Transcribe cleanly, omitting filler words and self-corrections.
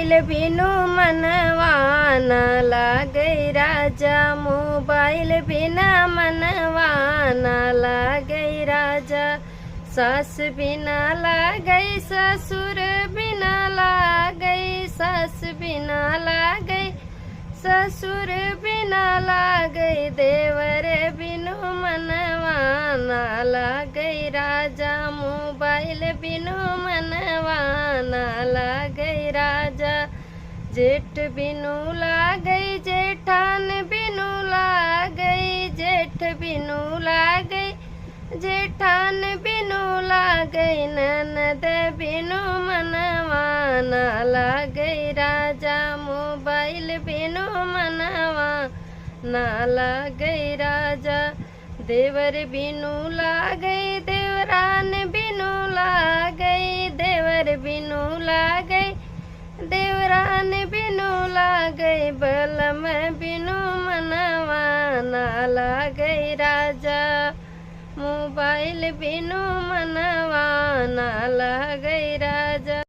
Mobile बिनु मनवा न लागे राजा, मोबाइल बिना मनवा न लागे राजा। सास बिना लागे ससुर बिना लागे, सास बिना लागे ससुर बिना लागे, देवर बिनु मनवा न लागे राजा, मोबाइल बिनु मनवा न लागे राजा। जेठ बिनु लागे जेठान बिनु लागे, जेठ बिनु लागे जेठान बिनु लागे, ननद बिनु मनवा न लागे राजा, मोबाइल बिनु मनवा न लागे राजा। देवर बिनु लागे देवरान बिनु लागे, देवर बिनु लागे देवरान बिनु लागे, बलम बिनु मनवा न लागे राजा, मोबाइल बिनु मनवा न लागे राजा।